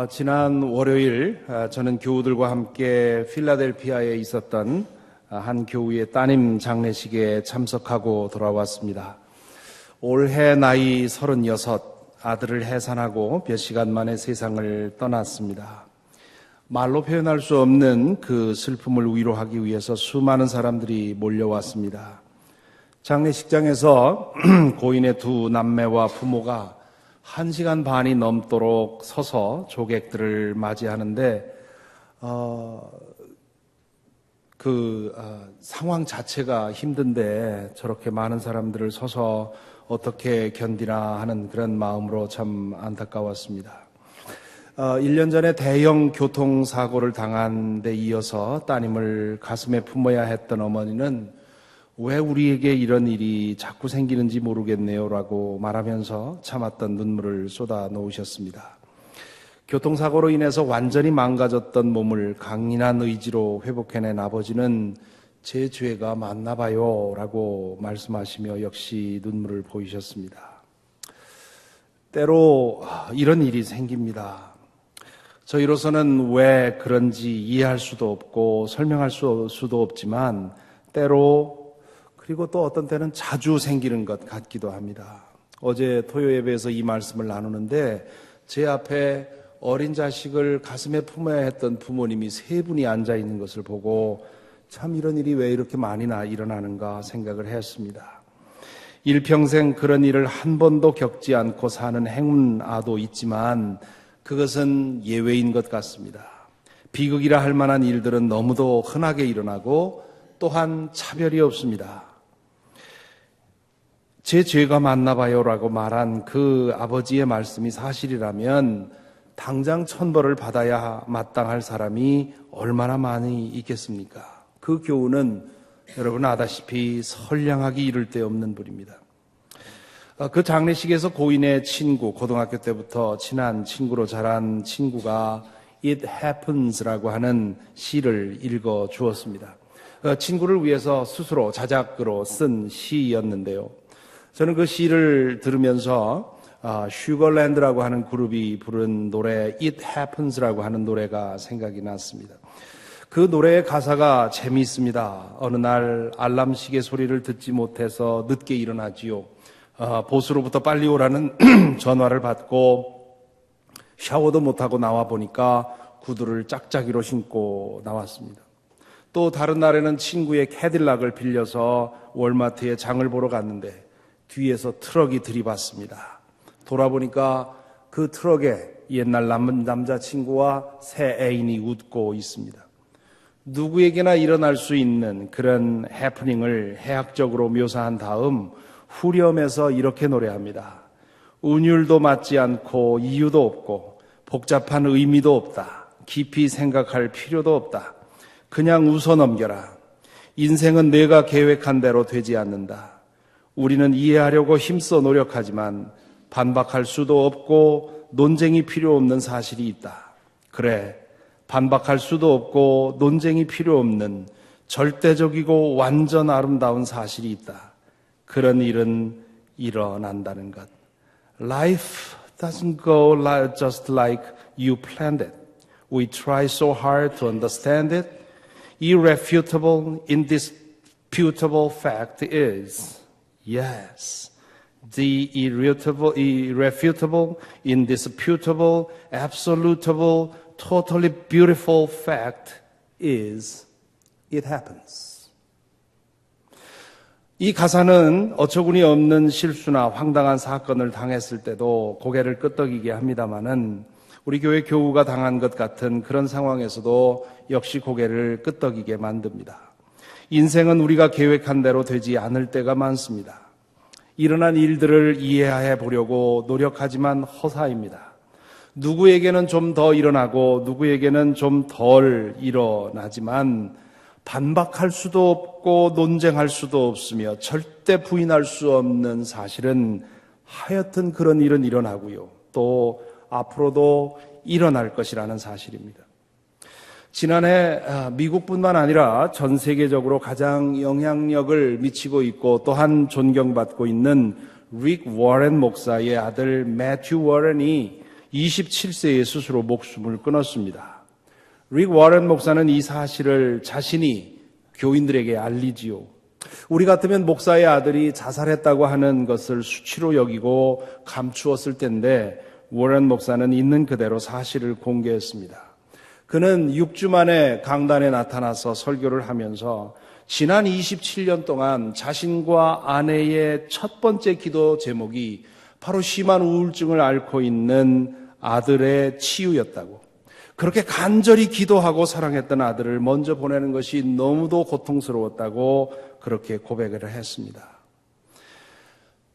지난 월요일 저는 교우들과 함께 필라델피아에 있었던 한 교우의 따님 장례식에 참석하고 돌아왔습니다. 올해 나이 36, 아들을 해산하고 몇 시간 만에 세상을 떠났습니다. 말로 표현할 수 없는 그 슬픔을 위로하기 위해서 수많은 사람들이 몰려왔습니다. 장례식장에서 고인의 두 남매와 부모가 1시간 반이 넘도록 서서 조객들을 맞이하는데 상황 자체가 힘든데 저렇게 많은 사람들을 서서 어떻게 견디나 하는 그런 마음으로 참 안타까웠습니다. 1년 전에 대형 교통사고를 당한 데 이어서 따님을 가슴에 품어야 했던 어머니는 왜 우리에게 이런 일이 자꾸 생기는지 모르겠네요 라고 말하면서 참았던 눈물을 쏟아 놓으셨습니다. 교통사고로 인해서 완전히 망가졌던 몸을 강인한 의지로 회복해낸 아버지는 제 죄가 맞나 봐요 라고 말씀하시며 역시 눈물을 보이셨습니다. 때로 이런 일이 생깁니다. 저희로서는 왜 그런지 이해할 수도 없고 설명할 수도 없지만 때로 그리고 또 어떤 때는 자주 생기는 것 같기도 합니다. 어제 토요 예배에서 이 말씀을 나누는데 제 앞에 어린 자식을 가슴에 품어야 했던 부모님이 3분이 앉아 있는 것을 보고 참 이런 일이 왜 이렇게 많이나 일어나는가 생각을 했습니다. 일평생 그런 일을 한 번도 겪지 않고 사는 행운아도 있지만 그것은 예외인 것 같습니다. 비극이라 할 만한 일들은 너무도 흔하게 일어나고 또한 차별이 없습니다. 제 죄가 맞나 봐요 라고 말한 그 아버지의 말씀이 사실이라면 당장 천벌을 받아야 마땅할 사람이 얼마나 많이 있겠습니까? 그 교훈은 여러분 아다시피 선량하기 이를 데 없는 분입니다. 그 장례식에서 고인의 친구, 고등학교 때부터 친한 친구로 자란 친구가 It Happens라고 하는 시를 읽어 주었습니다. 친구를 위해서 스스로 자작으로 쓴 시였는데요. 저는 그 시를 들으면서 슈거랜드라고 하는 그룹이 부른 노래 It Happens라고 하는 노래가 생각이 났습니다. 그 노래의 가사가 재미있습니다. 어느 날 알람 시계 소리를 듣지 못해서 늦게 일어나지요. 보스로부터 빨리 오라는 전화를 받고 샤워도 못하고 나와 보니까 구두를 짝짝이로 신고 나왔습니다. 또 다른 날에는 친구의 캐딜락을 빌려서 월마트에 장을 보러 갔는데 뒤에서 트럭이 들이받습니다. 돌아보니까 그 트럭에 옛날 남자친구와 새 애인이 웃고 있습니다. 누구에게나 일어날 수 있는 그런 해프닝을 해학적으로 묘사한 다음 후렴에서 이렇게 노래합니다. 운율도 맞지 않고 이유도 없고 복잡한 의미도 없다. 깊이 생각할 필요도 없다. 그냥 웃어 넘겨라. 인생은 내가 계획한 대로 되지 않는다. 우리는 이해하려고 힘써 노력하지만 반박할 수도 없고 논쟁이 필요 없는 사실이 있다. 그래, 반박할 수도 없고 논쟁이 필요 없는 절대적이고 완전 아름다운 사실이 있다. 그런 일은 일어난다는 것. Life doesn't go just like you planned it. We try so hard to understand it. Irrefutable, indisputable fact is, yes, the irrefutable, indisputable, absolutable, totally beautiful fact is, it happens. 이 가사는 어처구니 없는 실수나 황당한 사건을 당했을 때도 고개를 끄덕이게 합니다마는 우리 교회 교우가 당한 것 같은 그런 상황에서도 역시 고개를 끄덕이게 만듭니다. 인생은 우리가 계획한 대로 되지 않을 때가 많습니다. 일어난 일들을 이해해 보려고 노력하지만 허사입니다. 누구에게는 좀 더 일어나고 누구에게는 좀 덜 일어나지만 반박할 수도 없고 논쟁할 수도 없으며 절대 부인할 수 없는 사실은 하여튼 그런 일은 일어나고요. 또 앞으로도 일어날 것이라는 사실입니다. 지난해 미국뿐만 아니라 전 세계적으로 가장 영향력을 미치고 있고 또한 존경받고 있는 릭 워렌 목사의 아들 매튜 워렌이 27세에 스스로 목숨을 끊었습니다. 릭 워런 목사는 이 사실을 자신이 교인들에게 알리지요. 우리 같으면 목사의 아들이 자살했다고 하는 것을 수치로 여기고 감추었을 텐데 워런 목사는 있는 그대로 사실을 공개했습니다. 그는 6주 만에 강단에 나타나서 설교를 하면서 지난 27년 동안 자신과 아내의 첫 번째 기도 제목이 바로 심한 우울증을 앓고 있는 아들의 치유였다고, 그렇게 간절히 기도하고 사랑했던 아들을 먼저 보내는 것이 너무도 고통스러웠다고 그렇게 고백을 했습니다.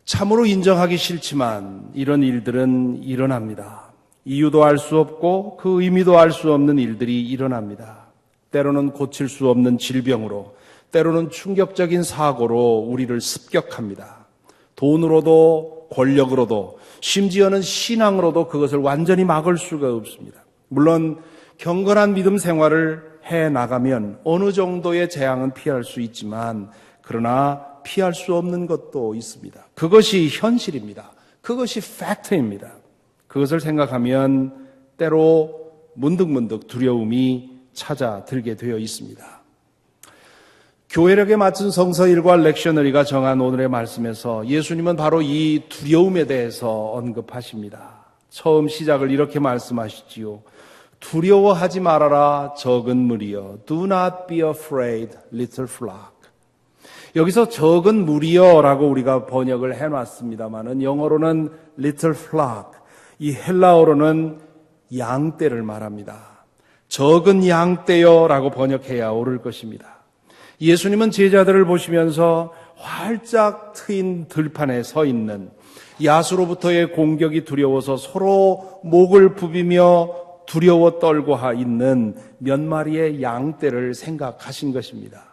참으로 인정하기 싫지만 이런 일들은 일어납니다. 이유도 알 수 없고 그 의미도 알 수 없는 일들이 일어납니다. 때로는 고칠 수 없는 질병으로, 때로는 충격적인 사고로 우리를 습격합니다. 돈으로도 권력으로도 심지어는 신앙으로도 그것을 완전히 막을 수가 없습니다. 물론 경건한 믿음 생활을 해나가면 어느 정도의 재앙은 피할 수 있지만 그러나 피할 수 없는 것도 있습니다. 그것이 현실입니다. 그것이 팩트입니다. 그것을 생각하면 때로 문득문득 두려움이 찾아들게 되어 있습니다. 교회력에 맞춘 성서일과 렉셔너리가 정한 오늘의 말씀에서 예수님은 바로 이 두려움에 대해서 언급하십니다. 처음 시작을 이렇게 말씀하시지요. 두려워하지 말아라 적은 무리여. Do not be afraid, little flock. 여기서 적은 무리여라고 우리가 번역을 해놨습니다만은 영어로는 little flock, 이 헬라어로는 양떼를 말합니다. 적은 양떼여라고 번역해야 옳을 것입니다. 예수님은 제자들을 보시면서 활짝 트인 들판에 서 있는, 야수로부터의 공격이 두려워서 서로 목을 부비며 두려워 떨고 있는 몇 마리의 양떼를 생각하신 것입니다.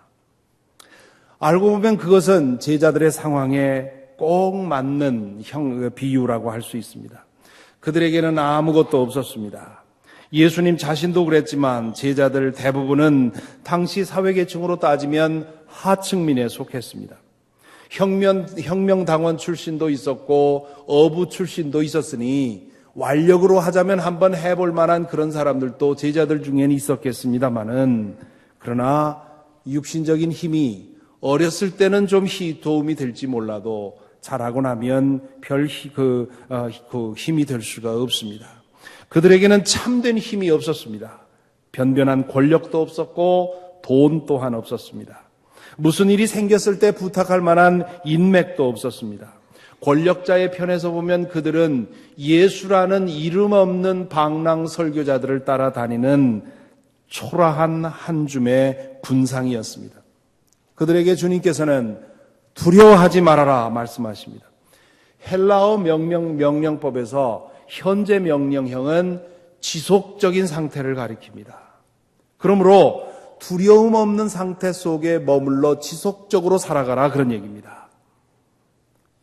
알고 보면 그것은 제자들의 상황에 꼭 맞는 비유라고 할 수 있습니다. 그들에게는 아무것도 없었습니다. 예수님 자신도 그랬지만 제자들 대부분은 당시 사회계층으로 따지면 하층민에 속했습니다. 혁명당원 출신도 있었고 어부 출신도 있었으니 완력으로 하자면 한번 해볼 만한 그런 사람들도 제자들 중에는 있었겠습니다마는, 그러나 육신적인 힘이 어렸을 때는 좀 도움이 될지 몰라도 자라고 나면 별 힘이 될 수가 없습니다. 그들에게는 참된 힘이 없었습니다. 변변한 권력도 없었고 돈 또한 없었습니다. 무슨 일이 생겼을 때 부탁할 만한 인맥도 없었습니다. 권력자의 편에서 보면 그들은 예수라는 이름 없는 방랑 설교자들을 따라다니는 초라한 한 줌의 군상이었습니다. 그들에게 주님께서는 두려워하지 말아라 말씀하십니다. 헬라어 명령법에서 현재 명령형은 지속적인 상태를 가리킵니다. 그러므로 두려움 없는 상태 속에 머물러 지속적으로 살아가라, 그런 얘기입니다.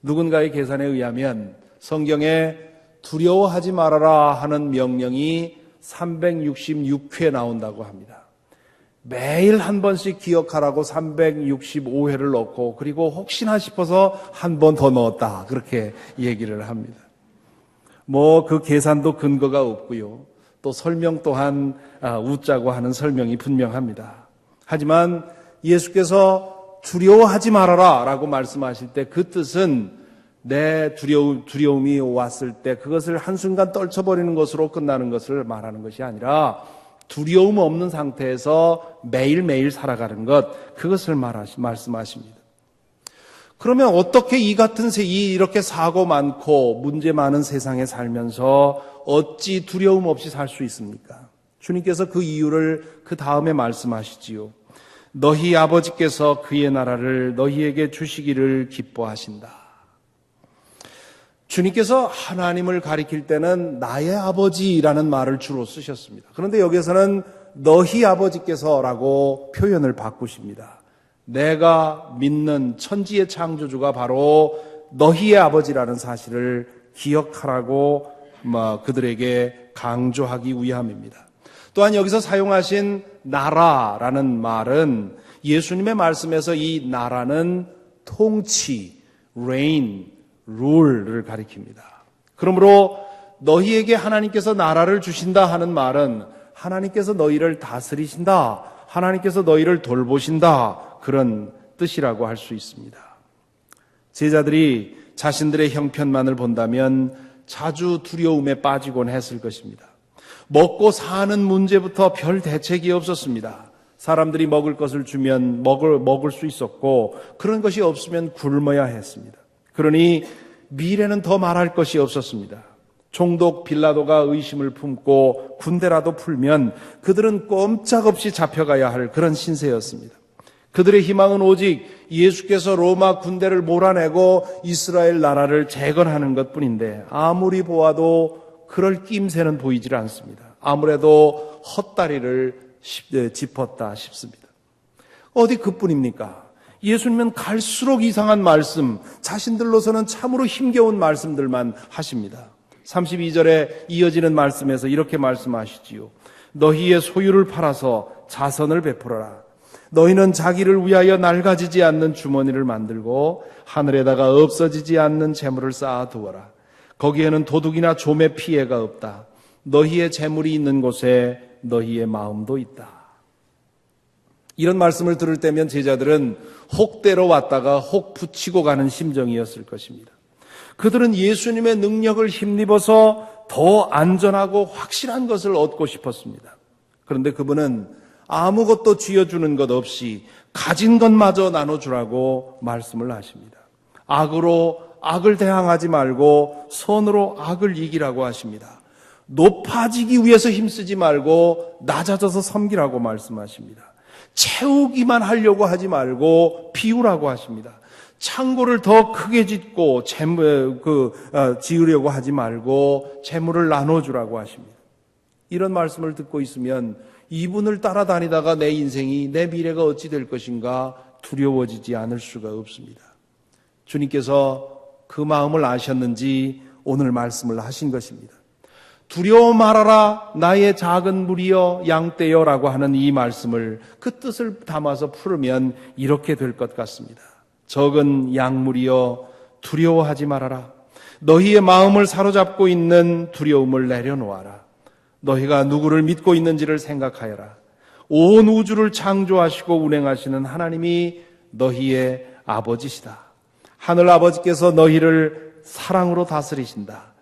누군가의 계산에 의하면 성경에 두려워하지 말아라 하는 명령이 366회 나온다고 합니다. 매일 한 번씩 기억하라고 365회를 넣고, 그리고 혹시나 싶어서 한 번 더 넣었다, 그렇게 얘기를 합니다. 그 계산도 근거가 없고요. 또 설명 또한 웃자고 하는 설명이 분명합니다. 하지만 예수께서 두려워하지 말아라 라고 말씀하실 때 그 뜻은 내 두려움이 왔을 때 그것을 한순간 떨쳐버리는 것으로 끝나는 것을 말하는 것이 아니라 두려움 없는 상태에서 매일매일 살아가는 것, 그것을 말씀하십니다. 그러면 어떻게 이렇게 사고 많고 문제 많은 세상에 살면서 어찌 두려움 없이 살 수 있습니까? 주님께서 그 이유를 그 다음에 말씀하시지요. 너희 아버지께서 그의 나라를 너희에게 주시기를 기뻐하신다. 주님께서 하나님을 가리킬 때는 나의 아버지라는 말을 주로 쓰셨습니다. 그런데 여기서는 너희 아버지께서라고 표현을 바꾸십니다. 내가 믿는 천지의 창조주가 바로 너희의 아버지라는 사실을 기억하라고 그들에게 강조하기 위함입니다. 또한 여기서 사용하신 나라라는 말은 예수님의 말씀에서 이 나라는 통치, reign, 룰을 가리킵니다. 그러므로 너희에게 하나님께서 나라를 주신다 하는 말은 하나님께서 너희를 다스리신다, 하나님께서 너희를 돌보신다, 그런 뜻이라고 할 수 있습니다. 제자들이 자신들의 형편만을 본다면 자주 두려움에 빠지곤 했을 것입니다. 먹고 사는 문제부터 별 대책이 없었습니다. 사람들이 먹을 것을 주면 먹을 수 있었고, 그런 것이 없으면 굶어야 했습니다. 그러니 미래는 더 말할 것이 없었습니다. 총독 빌라도가 의심을 품고 군대라도 풀면 그들은 꼼짝없이 잡혀가야 할 그런 신세였습니다. 그들의 희망은 오직 예수께서 로마 군대를 몰아내고 이스라엘 나라를 재건하는 것뿐인데, 아무리 보아도 그럴 낌새는 보이질 않습니다. 아무래도 헛다리를 짚었다 싶습니다. 어디 그뿐입니까? 예수님은 갈수록 이상한 말씀, 자신들로서는 참으로 힘겨운 말씀들만 하십니다. 32절에 이어지는 말씀에서 이렇게 말씀하시지요. 너희의 소유를 팔아서 자선을 베풀어라. 너희는 자기를 위하여 낡아지지 않는 주머니를 만들고 하늘에다가 없어지지 않는 재물을 쌓아두어라. 거기에는 도둑이나 좀의 피해가 없다. 너희의 재물이 있는 곳에 너희의 마음도 있다. 이런 말씀을 들을 때면 제자들은 혹대로 왔다가 혹 붙이고 가는 심정이었을 것입니다. 그들은 예수님의 능력을 힘입어서 더 안전하고 확실한 것을 얻고 싶었습니다. 그런데 그분은 아무것도 쥐어주는 것 없이 가진 것마저 나눠주라고 말씀을 하십니다. 악으로 악을 대항하지 말고 선으로 악을 이기라고 하십니다. 높아지기 위해서 힘쓰지 말고 낮아져서 섬기라고 말씀하십니다. 채우기만 하려고 하지 말고 비우라고 하십니다. 창고를 더 크게 짓고 지으려고 하지 말고 재물을 나눠주라고 하십니다. 이런 말씀을 듣고 있으면 이분을 따라다니다가 내 인생이, 내 미래가 어찌 될 것인가 두려워지지 않을 수가 없습니다. 주님께서 그 마음을 아셨는지 오늘 말씀을 하신 것입니다. 두려워 말아라 나의 작은 무리여 양떼여 라고 하는 이 말씀을, 그 뜻을 담아서 풀으면 이렇게 될 것 같습니다. 적은 양무리여 두려워하지 말아라. 너희의 마음을 사로잡고 있는 두려움을 내려놓아라. 너희가 누구를 믿고 있는지를 생각하여라. 온 우주를 창조하시고 운행하시는 하나님이 너희의 아버지시다. 하늘 아버지께서 너희를 사랑으로 다스리신다.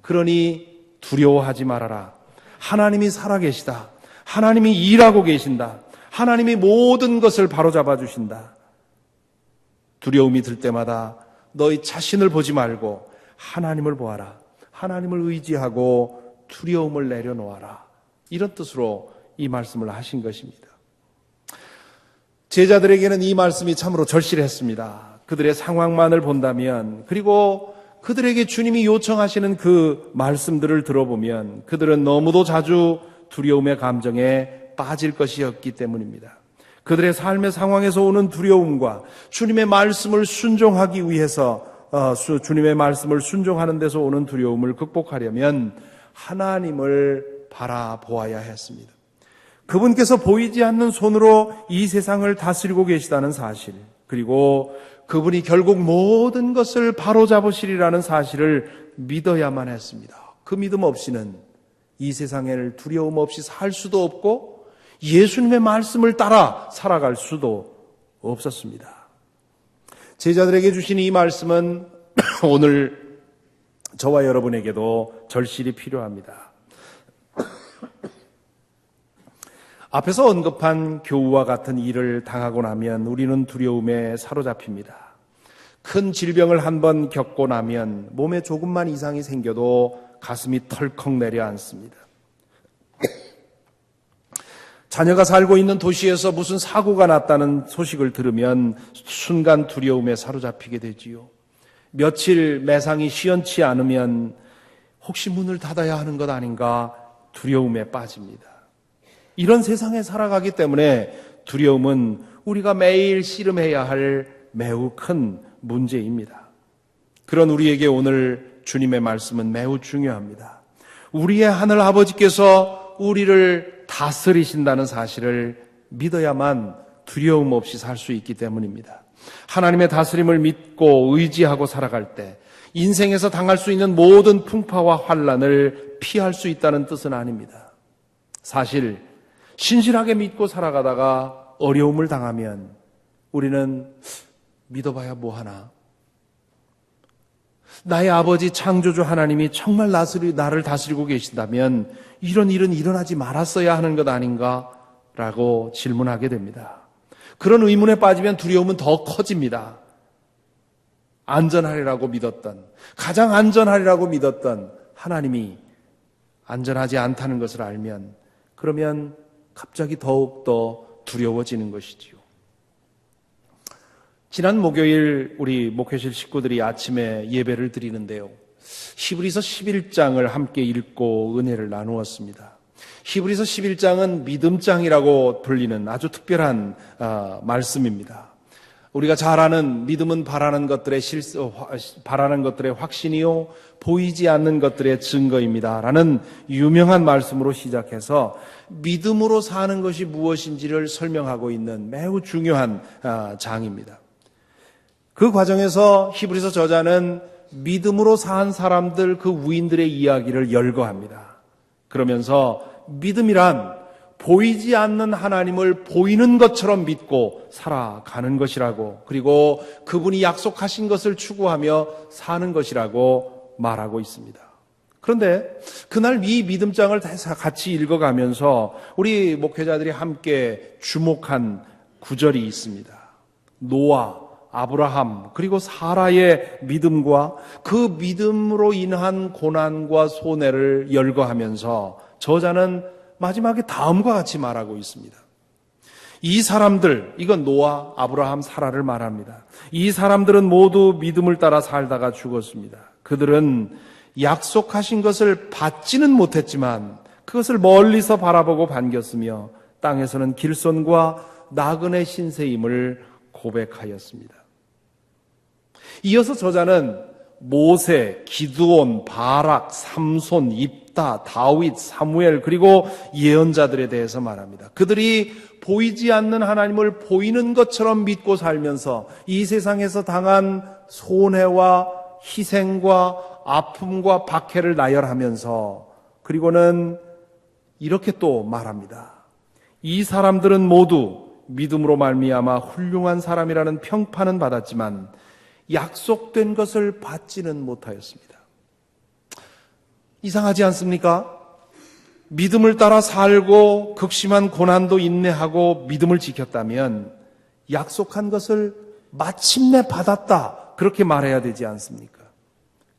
그러니 두려워하지 말아라. 하나님이 살아계시다. 하나님이 일하고 계신다. 하나님이 모든 것을 바로잡아 주신다. 두려움이 들 때마다 너희 자신을 보지 말고 하나님을 보아라. 하나님을 의지하고 두려움을 내려놓아라. 이런 뜻으로 이 말씀을 하신 것입니다. 제자들에게는 이 말씀이 참으로 절실했습니다. 그들의 상황만을 본다면, 그리고 그들에게 주님이 요청하시는 그 말씀들을 들어보면 그들은 너무도 자주 두려움의 감정에 빠질 것이었기 때문입니다. 그들의 삶의 상황에서 오는 두려움과 주님의 말씀을 순종하기 위해서 주님의 말씀을 순종하는 데서 오는 두려움을 극복하려면 하나님을 바라보아야 했습니다. 그분께서 보이지 않는 손으로 이 세상을 다스리고 계시다는 사실, 그리고 그분이 결국 모든 것을 바로잡으시리라는 사실을 믿어야만 했습니다. 그 믿음 없이는 이 세상을 두려움 없이 살 수도 없고 예수님의 말씀을 따라 살아갈 수도 없었습니다. 제자들에게 주신 이 말씀은 오늘 저와 여러분에게도 절실히 필요합니다. 앞에서 언급한 교우와 같은 일을 당하고 나면 우리는 두려움에 사로잡힙니다. 큰 질병을 한번 겪고 나면 몸에 조금만 이상이 생겨도 가슴이 털컥 내려앉습니다. 자녀가 살고 있는 도시에서 무슨 사고가 났다는 소식을 들으면 순간 두려움에 사로잡히게 되지요. 며칠 매상이 시원치 않으면 혹시 문을 닫아야 하는 것 아닌가 두려움에 빠집니다. 이런 세상에 살아가기 때문에 두려움은 우리가 매일 씨름해야 할 매우 큰 문제입니다. 그런 우리에게 오늘 주님의 말씀은 매우 중요합니다. 우리의 하늘 아버지께서 우리를 다스리신다는 사실을 믿어야만 두려움 없이 살 수 있기 때문입니다. 하나님의 다스림을 믿고 의지하고 살아갈 때 인생에서 당할 수 있는 모든 풍파와 환난을 피할 수 있다는 뜻은 아닙니다. 사실 신실하게 믿고 살아가다가 어려움을 당하면 우리는 믿어봐야 뭐하나? 나의 아버지 창조주 하나님이 정말 나를 다스리고 계신다면 이런 일은 일어나지 말았어야 하는 것 아닌가? 라고 질문하게 됩니다. 그런 의문에 빠지면 두려움은 더 커집니다. 안전하리라고 믿었던, 가장 안전하리라고 믿었던 하나님이 안전하지 않다는 것을 알면 그러면 갑자기 더욱더 두려워지는 것이지요. 지난 목요일 우리 목회실 식구들이 아침에 예배를 드리는데요. 히브리서 11장을 함께 읽고 은혜를 나누었습니다. 히브리서 11장은 믿음장이라고 불리는 아주 특별한 말씀입니다. 우리가 잘 아는 믿음은 바라는 것들의 확신이요 보이지 않는 것들의 증거입니다 라는 유명한 말씀으로 시작해서 믿음으로 사는 것이 무엇인지를 설명하고 있는 매우 중요한 장입니다. 그 과정에서 히브리서 저자는 믿음으로 산 사람들 그 위인들의 이야기를 열거합니다. 그러면서 믿음이란 보이지 않는 하나님을 보이는 것처럼 믿고 살아가는 것이라고, 그리고 그분이 약속하신 것을 추구하며 사는 것이라고 말하고 있습니다. 그런데 그날 이 믿음장을 같이 읽어가면서 우리 목회자들이 함께 주목한 구절이 있습니다. 노아, 아브라함, 그리고 사라의 믿음과 그 믿음으로 인한 고난과 손해를 열거하면서 저자는 마지막에 다음과 같이 말하고 있습니다. 이 사람들, 이건 노아, 아브라함, 사라를 말합니다. 이 사람들은 모두 믿음을 따라 살다가 죽었습니다. 그들은 약속하신 것을 받지는 못했지만 그것을 멀리서 바라보고 반겼으며 땅에서는 길손과 나그네 신세임을 고백하였습니다. 이어서 저자는 모세, 기드온, 바락, 삼손, 입다, 다윗, 사무엘, 그리고 예언자들에 대해서 말합니다. 그들이 보이지 않는 하나님을 보이는 것처럼 믿고 살면서 이 세상에서 당한 손해와 희생과 아픔과 박해를 나열하면서, 그리고는 이렇게 또 말합니다. 이 사람들은 모두 믿음으로 말미암아 훌륭한 사람이라는 평판은 받았지만 약속된 것을 받지는 못하였습니다. 이상하지 않습니까? 믿음을 따라 살고 극심한 고난도 인내하고 믿음을 지켰다면 약속한 것을 마침내 받았다, 그렇게 말해야 되지 않습니까?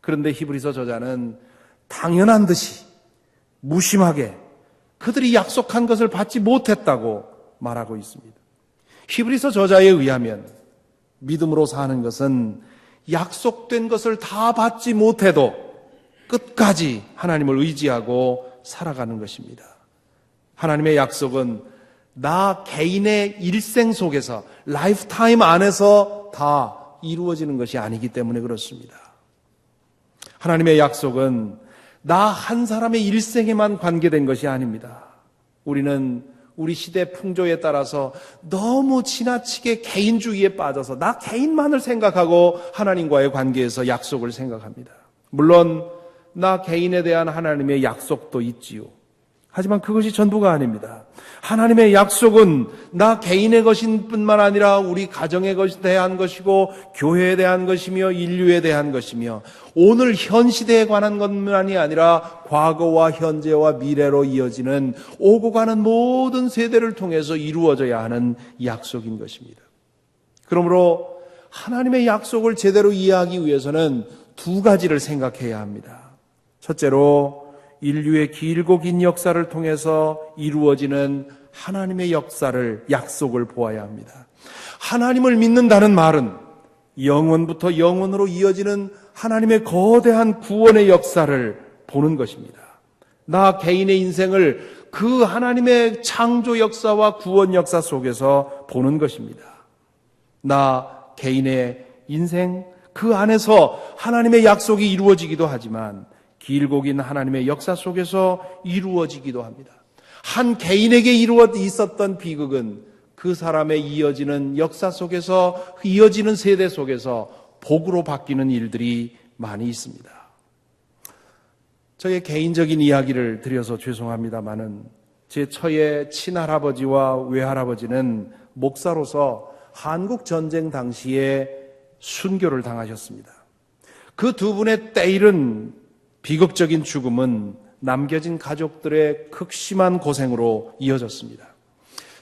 그런데 히브리서 저자는 당연한 듯이 무심하게 그들이 약속한 것을 받지 못했다고 말하고 있습니다. 히브리서 저자에 의하면 믿음으로 사는 것은 약속된 것을 다 받지 못해도 끝까지 하나님을 의지하고 살아가는 것입니다. 하나님의 약속은 나 개인의 일생 속에서, 라이프타임 안에서 다 이루어지는 것이 아니기 때문에 그렇습니다. 하나님의 약속은 나 한 사람의 일생에만 관계된 것이 아닙니다. 우리는 우리 시대 풍조에 따라서 너무 지나치게 개인주의에 빠져서 나 개인만을 생각하고 하나님과의 관계에서 약속을 생각합니다. 물론 나 개인에 대한 하나님의 약속도 있지요. 하지만 그것이 전부가 아닙니다. 하나님의 약속은 나 개인의 것인 뿐만 아니라 우리 가정에 대한 것이고 교회에 대한 것이며 인류에 대한 것이며 오늘 현 시대에 관한 것만이 아니라 과거와 현재와 미래로 이어지는 오고 가는 모든 세대를 통해서 이루어져야 하는 약속인 것입니다. 그러므로 하나님의 약속을 제대로 이해하기 위해서는 두 가지를 생각해야 합니다. 첫째로 인류의 길고 긴 역사를 통해서 이루어지는 하나님의 역사를, 약속을 보아야 합니다. 하나님을 믿는다는 말은 영원부터 영원으로 이어지는 하나님의 거대한 구원의 역사를 보는 것입니다. 나 개인의 인생을 그 하나님의 창조 역사와 구원 역사 속에서 보는 것입니다. 나 개인의 인생, 그 안에서 하나님의 약속이 이루어지기도 하지만 길고 긴 하나님의 역사 속에서 이루어지기도 합니다. 한 개인에게 있었던 비극은 그 사람의 이어지는 역사 속에서, 이어지는 세대 속에서 복으로 바뀌는 일들이 많이 있습니다. 저의 개인적인 이야기를 드려서 죄송합니다마는 제 처의 친할아버지와 외할아버지는 목사로서 한국 전쟁 당시에 순교를 당하셨습니다. 그 두 분의 때이른 비극적인 죽음은 남겨진 가족들의 극심한 고생으로 이어졌습니다.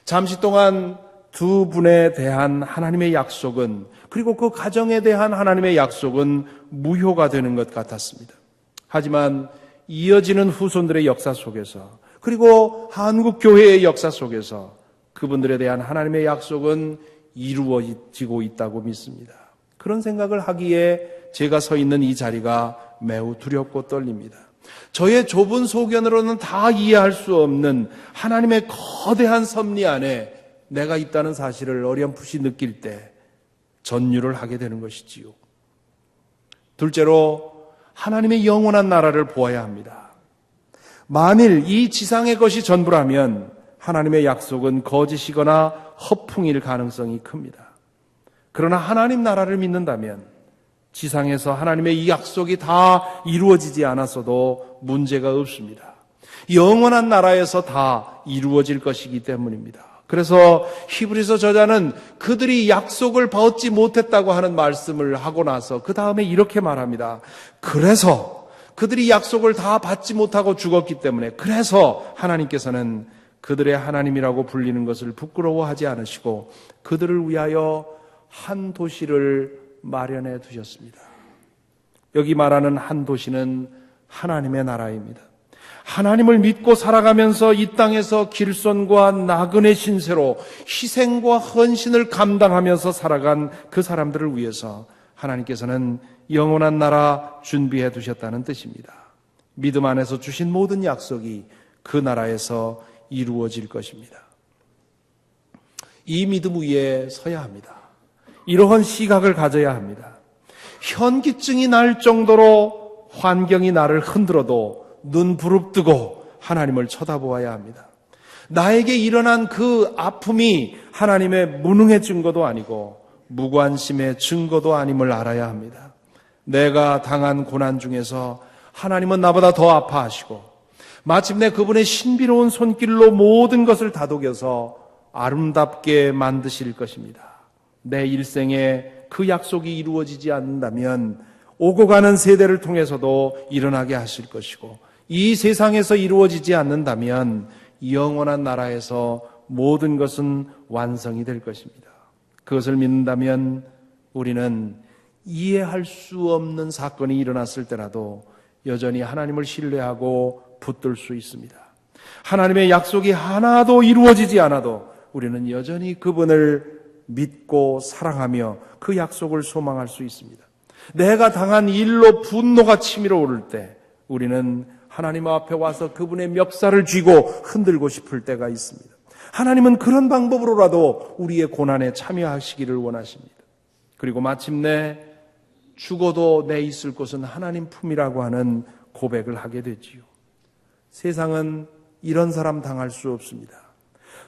잠시 동안 두 분에 대한 하나님의 약속은, 그리고 그 가정에 대한 하나님의 약속은 무효가 되는 것 같았습니다. 하지만 이어지는 후손들의 역사 속에서, 그리고 한국 교회의 역사 속에서 그분들에 대한 하나님의 약속은 이루어지고 있다고 믿습니다. 그런 생각을 하기에 제가 서 있는 이 자리가 매우 두렵고 떨립니다. 저의 좁은 소견으로는 다 이해할 수 없는 하나님의 거대한 섭리 안에 내가 있다는 사실을 어렴풋이 느낄 때 전율을 하게 되는 것이지요. 둘째로 하나님의 영원한 나라를 보아야 합니다. 만일 이 지상의 것이 전부라면 하나님의 약속은 거짓이거나 허풍일 가능성이 큽니다. 그러나 하나님 나라를 믿는다면 지상에서 하나님의 이 약속이 다 이루어지지 않았어도 문제가 없습니다. 영원한 나라에서 다 이루어질 것이기 때문입니다. 그래서 히브리서 저자는 그들이 약속을 받지 못했다고 하는 말씀을 하고 나서 그 다음에 이렇게 말합니다. 그래서 그들이 약속을 다 받지 못하고 죽었기 때문에, 그래서 하나님께서는 그들의 하나님이라고 불리는 것을 부끄러워하지 않으시고 그들을 위하여 한 도시를 마련해 두셨습니다. 여기 말하는 한 도시는 하나님의 나라입니다. 하나님을 믿고 살아가면서 이 땅에서 길손과 나그네 신세로 희생과 헌신을 감당하면서 살아간 그 사람들을 위해서 하나님께서는 영원한 나라 준비해 두셨다는 뜻입니다. 믿음 안에서 주신 모든 약속이 그 나라에서 이루어질 것입니다. 이 믿음 위에 서야 합니다. 이러한 시각을 가져야 합니다. 현기증이 날 정도로 환경이 나를 흔들어도 눈 부릅뜨고 하나님을 쳐다보아야 합니다. 나에게 일어난 그 아픔이 하나님의 무능의 증거도 아니고 무관심의 증거도 아님을 알아야 합니다. 내가 당한 고난 중에서 하나님은 나보다 더 아파하시고 마침내 그분의 신비로운 손길로 모든 것을 다독여서 아름답게 만드실 것입니다. 내 일생에 그 약속이 이루어지지 않는다면 오고 가는 세대를 통해서도 일어나게 하실 것이고, 이 세상에서 이루어지지 않는다면 영원한 나라에서 모든 것은 완성이 될 것입니다. 그것을 믿는다면 우리는 이해할 수 없는 사건이 일어났을 때라도 여전히 하나님을 신뢰하고 붙들 수 있습니다. 하나님의 약속이 하나도 이루어지지 않아도 우리는 여전히 그분을 믿고 사랑하며 그 약속을 소망할 수 있습니다. 내가 당한 일로 분노가 치밀어 오를 때 우리는 하나님 앞에 와서 그분의 멱살을 쥐고 흔들고 싶을 때가 있습니다. 하나님은 그런 방법으로라도 우리의 고난에 참여하시기를 원하십니다. 그리고 마침내 죽어도 내 있을 곳은 하나님 품이라고 하는 고백을 하게 되지요. 세상은 이런 사람 당할 수 없습니다.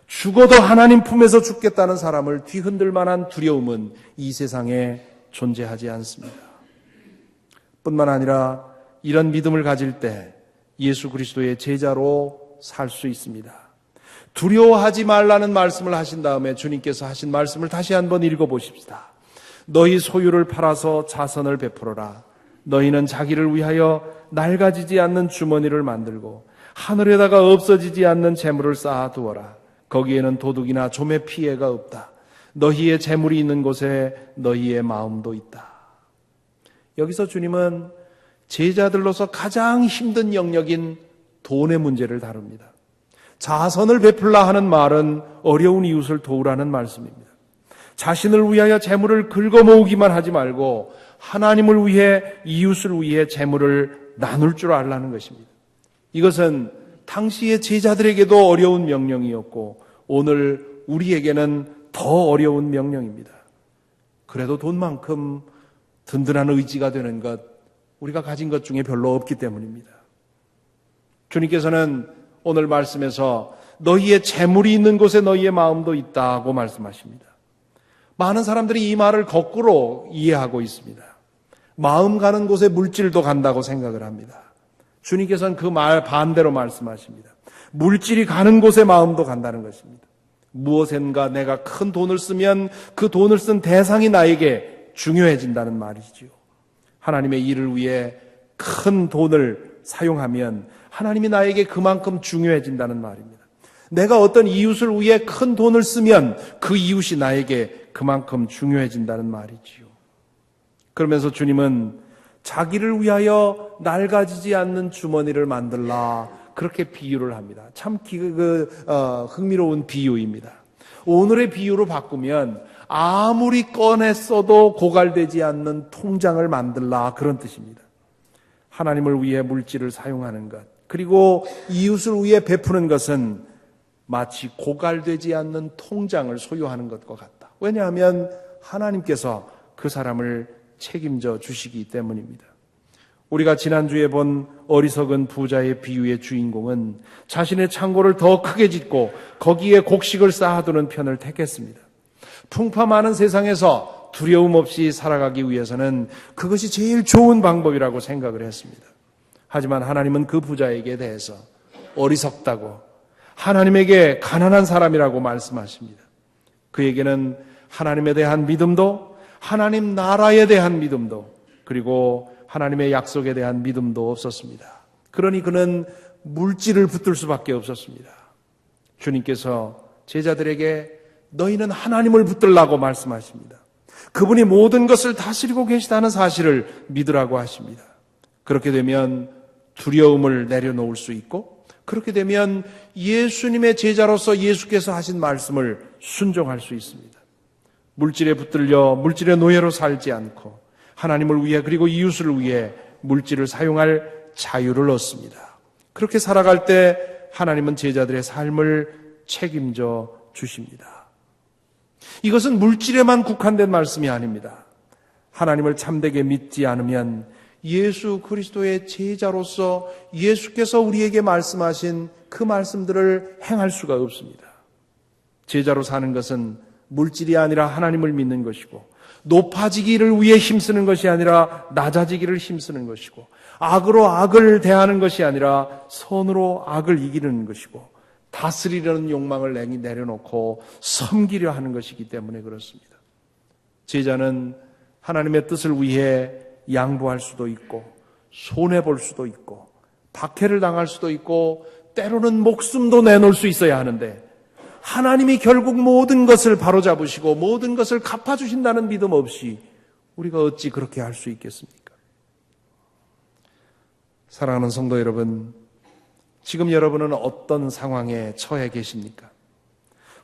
죽어도 하나님 품에서 죽겠다는 사람을 뒤흔들 만한 두려움은 이 세상에 존재하지 않습니다. 뿐만 아니라 이런 믿음을 가질 때 예수 그리스도의 제자로 살 수 있습니다. 두려워하지 말라는 말씀을 하신 다음에 주님께서 하신 말씀을 다시 한번 읽어보십시다. 너희 소유를 팔아서 자선을 베풀어라. 너희는 자기를 위하여 낡아지지 않는 주머니를 만들고 하늘에다가 없어지지 않는 재물을 쌓아두어라. 거기에는 도둑이나 좀의 피해가 없다. 너희의 재물이 있는 곳에 너희의 마음도 있다. 여기서 주님은 제자들로서 가장 힘든 영역인 돈의 문제를 다룹니다. 자선을 베풀라 하는 말은 어려운 이웃을 도우라는 말씀입니다. 자신을 위하여 재물을 긁어 모으기만 하지 말고 하나님을 위해, 이웃을 위해 재물을 나눌 줄 알라는 것입니다. 이것은 당시의 제자들에게도 어려운 명령이었고 오늘 우리에게는 더 어려운 명령입니다. 그래도 돈만큼 든든한 의지가 되는 것, 우리가 가진 것 중에 별로 없기 때문입니다. 주님께서는 오늘 말씀에서 너희의 재물이 있는 곳에 너희의 마음도 있다고 말씀하십니다. 많은 사람들이 이 말을 거꾸로 이해하고 있습니다. 마음 가는 곳에 물질도 간다고 생각을 합니다. 주님께서는 그 말 반대로 말씀하십니다. 물질이 가는 곳에 마음도 간다는 것입니다. 무엇인가 내가 큰 돈을 쓰면 그 돈을 쓴 대상이 나에게 중요해진다는 말이지요. 하나님의 일을 위해 큰 돈을 사용하면 하나님이 나에게 그만큼 중요해진다는 말입니다. 내가 어떤 이웃을 위해 큰 돈을 쓰면 그 이웃이 나에게 그만큼 중요해진다는 말이지요. 그러면서 주님은 자기를 위하여 낡아지지 않는 주머니를 만들라, 그렇게 비유를 합니다. 참 흥미로운 비유입니다. 오늘의 비유로 바꾸면 아무리 꺼냈어도 고갈되지 않는 통장을 만들라, 그런 뜻입니다. 하나님을 위해 물질을 사용하는 것, 그리고 이웃을 위해 베푸는 것은 마치 고갈되지 않는 통장을 소유하는 것과 같다. 왜냐하면 하나님께서 그 사람을 책임져 주시기 때문입니다. 우리가 지난주에 본 어리석은 부자의 비유의 주인공은 자신의 창고를 더 크게 짓고 거기에 곡식을 쌓아두는 편을 택했습니다. 풍파 많은 세상에서 두려움 없이 살아가기 위해서는 그것이 제일 좋은 방법이라고 생각을 했습니다. 하지만 하나님은 그 부자에게 대해서 어리석다고, 하나님에게 가난한 사람이라고 말씀하십니다. 그에게는 하나님에 대한 믿음도, 하나님 나라에 대한 믿음도, 그리고 하나님의 약속에 대한 믿음도 없었습니다. 그러니 그는 물질을 붙들 수밖에 없었습니다. 주님께서 제자들에게 너희는 하나님을 붙들라고 말씀하십니다. 그분이 모든 것을 다스리고 계시다는 사실을 믿으라고 하십니다. 그렇게 되면 두려움을 내려놓을 수 있고, 그렇게 되면 예수님의 제자로서 예수께서 하신 말씀을 순종할 수 있습니다. 물질에 붙들려 물질의 노예로 살지 않고 하나님을 위해, 그리고 이웃을 위해 물질을 사용할 자유를 얻습니다. 그렇게 살아갈 때 하나님은 제자들의 삶을 책임져 주십니다. 이것은 물질에만 국한된 말씀이 아닙니다. 하나님을 참되게 믿지 않으면 예수 그리스도의 제자로서 예수께서 우리에게 말씀하신 그 말씀들을 행할 수가 없습니다. 제자로 사는 것은 물질이 아니라 하나님을 믿는 것이고, 높아지기를 위해 힘쓰는 것이 아니라 낮아지기를 힘쓰는 것이고, 악으로 악을 대하는 것이 아니라 선으로 악을 이기는 것이고, 다스리려는 욕망을 내려놓고 섬기려 하는 것이기 때문에 그렇습니다. 제자는 하나님의 뜻을 위해 양보할 수도 있고, 손해볼 수도 있고, 박해를 당할 수도 있고, 때로는 목숨도 내놓을 수 있어야 하는데, 하나님이 결국 모든 것을 바로잡으시고 모든 것을 갚아주신다는 믿음 없이 우리가 어찌 그렇게 할 수 있겠습니까? 사랑하는 성도 여러분, 지금 여러분은 어떤 상황에 처해 계십니까?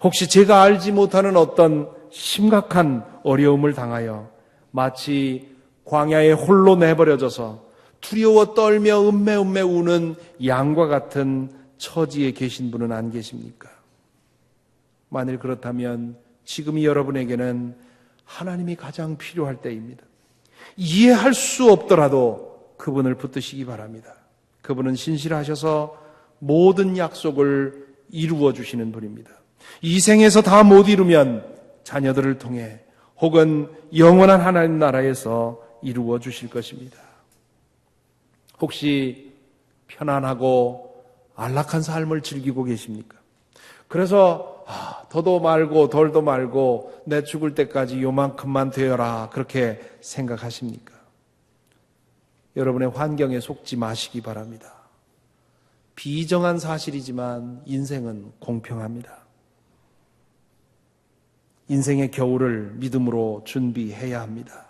혹시 제가 알지 못하는 어떤 심각한 어려움을 당하여 마치 광야에 홀로 내버려져서 두려워 떨며 음매음매 우는 양과 같은 처지에 계신 분은 안 계십니까? 만일 그렇다면 지금이 여러분에게는 하나님이 가장 필요할 때입니다. 이해할 수 없더라도 그분을 붙드시기 바랍니다. 그분은 신실하셔서 모든 약속을 이루어 주시는 분입니다. 이 생에서 다 못 이루면 자녀들을 통해 혹은 영원한 하나님 나라에서 이루어 주실 것입니다. 혹시 편안하고 안락한 삶을 즐기고 계십니까? 그래서 더도 말고 덜도 말고 내 죽을 때까지 요만큼만 되어라, 그렇게 생각하십니까? 여러분의 환경에 속지 마시기 바랍니다. 비정한 사실이지만 인생은 공평합니다. 인생의 겨울을 믿음으로 준비해야 합니다.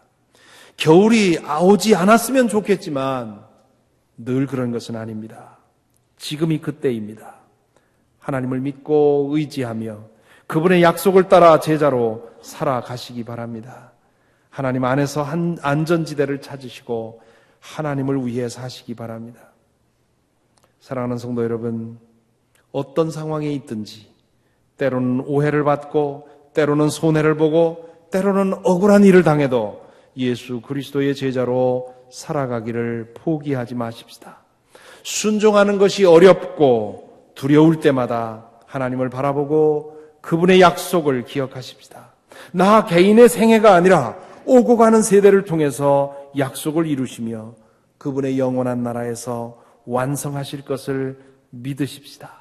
겨울이 오지 않았으면 좋겠지만 늘 그런 것은 아닙니다. 지금이 그때입니다. 하나님을 믿고 의지하며 그분의 약속을 따라 제자로 살아가시기 바랍니다. 하나님 안에서 한 안전지대를 찾으시고 하나님을 위해 사시기 바랍니다. 사랑하는 성도 여러분, 어떤 상황에 있든지 때로는 오해를 받고 때로는 손해를 보고 때로는 억울한 일을 당해도 예수 그리스도의 제자로 살아가기를 포기하지 마십시다. 순종하는 것이 어렵고 두려울 때마다 하나님을 바라보고 그분의 약속을 기억하십시다. 나 개인의 생애가 아니라 오고 가는 세대를 통해서 약속을 이루시며 그분의 영원한 나라에서 완성하실 것을 믿으십시다.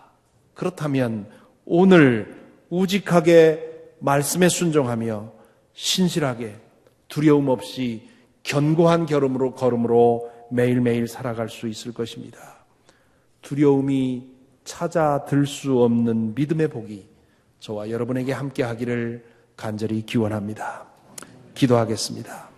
그렇다면 오늘 우직하게 말씀에 순종하며 신실하게 두려움 없이 견고한 걸음으로 매일매일 살아갈 수 있을 것입니다. 두려움이 찾아들 수 없는 믿음의 복이 저와 여러분에게 함께 하기를 간절히 기원합니다. 기도하겠습니다.